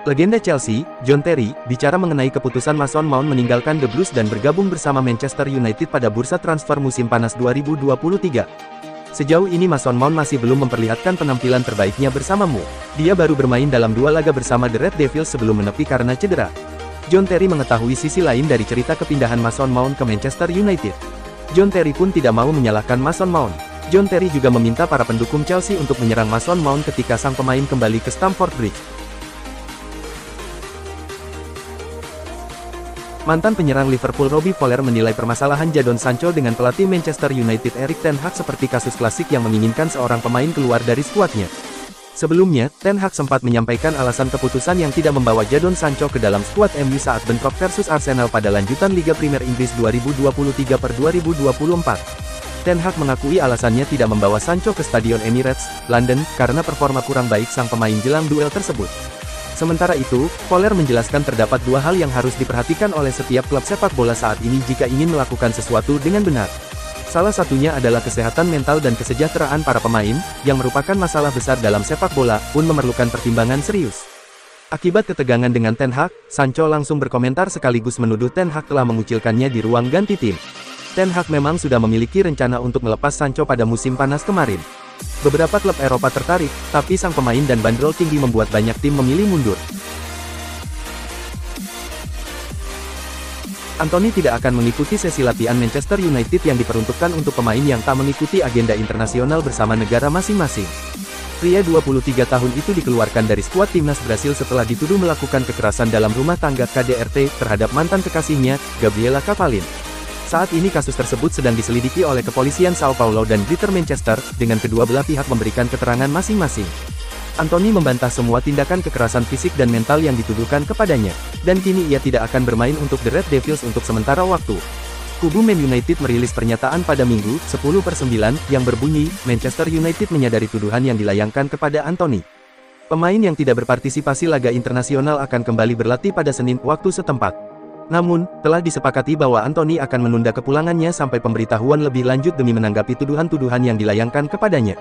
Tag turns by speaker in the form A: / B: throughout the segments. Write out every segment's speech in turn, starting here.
A: Legenda Chelsea, John Terry, bicara mengenai keputusan Mason Mount meninggalkan The Blues dan bergabung bersama Manchester United pada bursa transfer musim panas 2023. Sejauh ini Mason Mount masih belum memperlihatkan penampilan terbaiknya bersamamu. Dia baru bermain dalam 2 laga bersama The Red Devils sebelum menepi karena cedera. John Terry mengetahui sisi lain dari cerita kepindahan Mason Mount ke Manchester United. John Terry pun tidak mau menyalahkan Mason Mount. John Terry juga meminta para pendukung Chelsea untuk menyerang Mason Mount ketika sang pemain kembali ke Stamford Bridge. Mantan penyerang Liverpool Robbie Fowler menilai permasalahan Jadon Sancho dengan pelatih Manchester United Erik ten Hag seperti kasus klasik yang menginginkan seorang pemain keluar dari skuadnya. Sebelumnya, Ten Hag sempat menyampaikan alasan keputusan yang tidak membawa Jadon Sancho ke dalam skuad MU saat bentrok versus Arsenal pada lanjutan Liga Premier Inggris 2023/2024. Ten Hag mengakui alasannya tidak membawa Sancho ke Stadion Emirates, London, karena performa kurang baik sang pemain jelang duel tersebut. Sementara itu, Fowler menjelaskan terdapat 2 hal yang harus diperhatikan oleh setiap klub sepak bola saat ini jika ingin melakukan sesuatu dengan benar. Salah satunya adalah kesehatan mental dan kesejahteraan para pemain, yang merupakan masalah besar dalam sepak bola, pun memerlukan pertimbangan serius. Akibat ketegangan dengan Ten Hag, Sancho langsung berkomentar sekaligus menuduh Ten Hag telah mengucilkannya di ruang ganti tim. Ten Hag memang sudah memiliki rencana untuk melepas Sancho pada musim panas kemarin. Beberapa klub Eropa tertarik, tapi sang pemain dan bandrol tinggi membuat banyak tim memilih mundur. Anthony tidak akan mengikuti sesi latihan Manchester United yang diperuntukkan untuk pemain yang tak mengikuti agenda internasional bersama negara masing-masing. Pria 23 tahun itu dikeluarkan dari skuad timnas Brasil setelah dituduh melakukan kekerasan dalam rumah tangga KDRT terhadap mantan kekasihnya, Gabriela Cavallin. Saat ini kasus tersebut sedang diselidiki oleh kepolisian Sao Paulo dan Greater Manchester, dengan kedua belah pihak memberikan keterangan masing-masing. Anthony membantah semua tindakan kekerasan fisik dan mental yang dituduhkan kepadanya, dan kini ia tidak akan bermain untuk The Red Devils untuk sementara waktu. Kubu Man United merilis pernyataan pada Minggu, 10/9, yang berbunyi, Manchester United menyadari tuduhan yang dilayangkan kepada Anthony. Pemain yang tidak berpartisipasi laga internasional akan kembali berlatih pada Senin waktu setempat. Namun, telah disepakati bahwa Anthony akan menunda kepulangannya sampai pemberitahuan lebih lanjut demi menanggapi tuduhan-tuduhan yang dilayangkan kepadanya.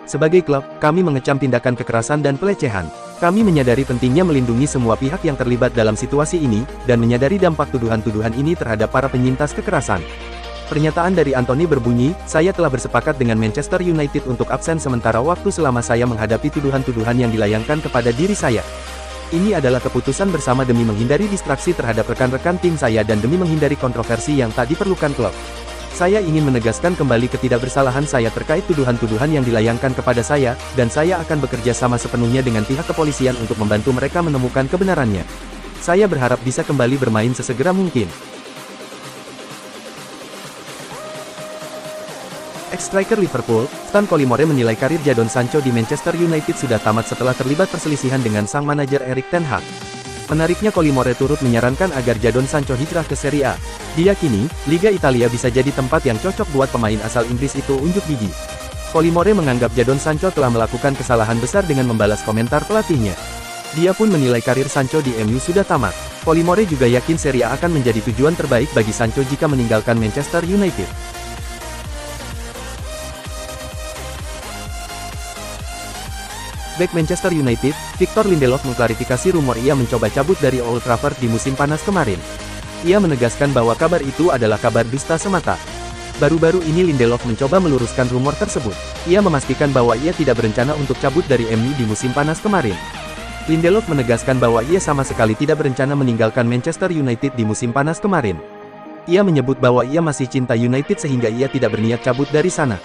A: Sebagai klub, kami mengecam tindakan kekerasan dan pelecehan. Kami menyadari pentingnya melindungi semua pihak yang terlibat dalam situasi ini, dan menyadari dampak tuduhan-tuduhan ini terhadap para penyintas kekerasan. Pernyataan dari Anthony berbunyi, saya telah bersepakat dengan Manchester United untuk absen sementara waktu selama saya menghadapi tuduhan-tuduhan yang dilayangkan kepada diri saya. Ini adalah keputusan bersama demi menghindari distraksi terhadap rekan-rekan tim saya dan demi menghindari kontroversi yang tak diperlukan klub. Saya ingin menegaskan kembali ketidakbersalahan saya terkait tuduhan-tuduhan yang dilayangkan kepada saya, dan saya akan bekerja sama sepenuhnya dengan pihak kepolisian untuk membantu mereka menemukan kebenarannya. Saya berharap bisa kembali bermain sesegera mungkin. Ex-striker Liverpool, Stan Collymore menilai karir Jadon Sancho di Manchester United sudah tamat setelah terlibat perselisihan dengan sang manajer Erik ten Hag. Menariknya Collymore turut menyarankan agar Jadon Sancho hijrah ke Serie A. Diyakini, Liga Italia bisa jadi tempat yang cocok buat pemain asal Inggris itu unjuk gigi. Collymore menganggap Jadon Sancho telah melakukan kesalahan besar dengan membalas komentar pelatihnya. Dia pun menilai karir Sancho di MU sudah tamat. Collymore juga yakin Serie A akan menjadi tujuan terbaik bagi Sancho jika meninggalkan Manchester United. Bek Manchester United, Victor Lindelof mengklarifikasi rumor ia mencoba cabut dari Old Trafford di musim panas kemarin. Ia menegaskan bahwa kabar itu adalah kabar dusta semata. Baru-baru ini Lindelof mencoba meluruskan rumor tersebut. Ia memastikan bahwa ia tidak berencana untuk cabut dari MU di musim panas kemarin. Lindelof menegaskan bahwa ia sama sekali tidak berencana meninggalkan Manchester United di musim panas kemarin. Ia menyebut bahwa ia masih cinta United sehingga ia tidak berniat cabut dari sana.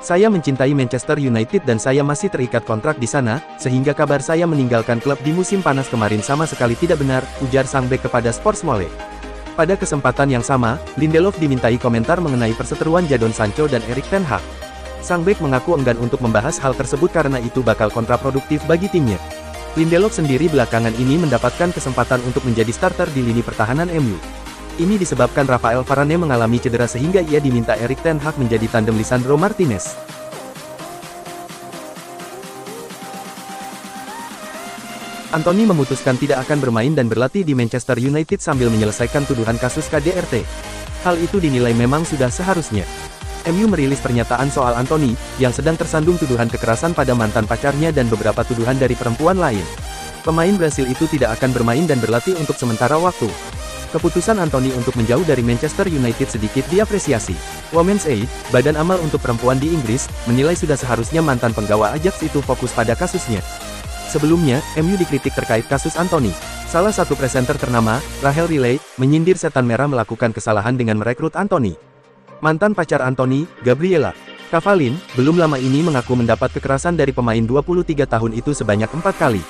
A: Saya mencintai Manchester United dan saya masih terikat kontrak di sana, sehingga kabar saya meninggalkan klub di musim panas kemarin sama sekali tidak benar, ujar sang bek kepada Sportsmole. Pada kesempatan yang sama, Lindelof dimintai komentar mengenai perseteruan Jadon Sancho dan Erik ten Hag. Sang bek mengaku enggan untuk membahas hal tersebut karena itu bakal kontraproduktif bagi timnya. Lindelof sendiri belakangan ini mendapatkan kesempatan untuk menjadi starter di lini pertahanan MU. Ini disebabkan Rafael Varane mengalami cedera sehingga ia diminta Erik ten Hag menjadi tandem Lisandro Martinez. Anthony memutuskan tidak akan bermain dan berlatih di Manchester United sambil menyelesaikan tuduhan kasus KDRT. Hal itu dinilai memang sudah seharusnya. MU merilis pernyataan soal Anthony, yang sedang tersandung tuduhan kekerasan pada mantan pacarnya dan beberapa tuduhan dari perempuan lain. Pemain Brasil itu tidak akan bermain dan berlatih untuk sementara waktu. Keputusan Anthony untuk menjauh dari Manchester United sedikit diapresiasi. Women's Aid, badan amal untuk perempuan di Inggris, menilai sudah seharusnya mantan penggawa Ajax itu fokus pada kasusnya. Sebelumnya, MU dikritik terkait kasus Anthony. Salah satu presenter ternama, Rachel Riley, menyindir setan merah melakukan kesalahan dengan merekrut Anthony. Mantan pacar Anthony, Gabriela Cavallin, belum lama ini mengaku mendapat kekerasan dari pemain 23 tahun itu sebanyak 4 kali.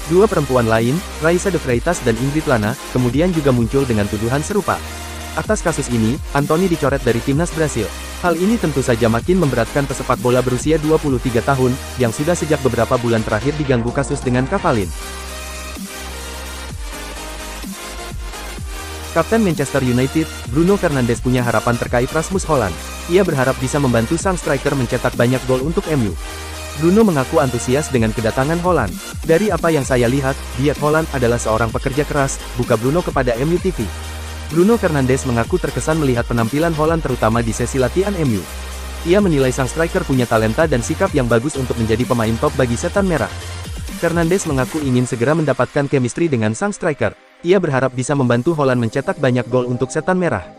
A: Dua perempuan lain, Raisa de Freitas dan Ingrid Lana, kemudian juga muncul dengan tuduhan serupa. Atas kasus ini, Anthony dicoret dari timnas Brasil. Hal ini tentu saja makin memberatkan pesepak bola berusia 23 tahun, yang sudah sejak beberapa bulan terakhir diganggu kasus dengan Cavallin. Kapten Manchester United, Bruno Fernandes punya harapan terkait Rasmus Hojlund. Ia berharap bisa membantu sang striker mencetak banyak gol untuk MU. Bruno mengaku antusias dengan kedatangan Hojlund. Dari apa yang saya lihat, Hojlund adalah seorang pekerja keras, buka Bruno kepada MU TV. Bruno Fernandes mengaku terkesan melihat penampilan Hojlund terutama di sesi latihan MU. Ia menilai sang striker punya talenta dan sikap yang bagus untuk menjadi pemain top bagi setan merah. Fernandes mengaku ingin segera mendapatkan chemistry dengan sang striker. Ia berharap bisa membantu Hojlund mencetak banyak gol untuk setan merah.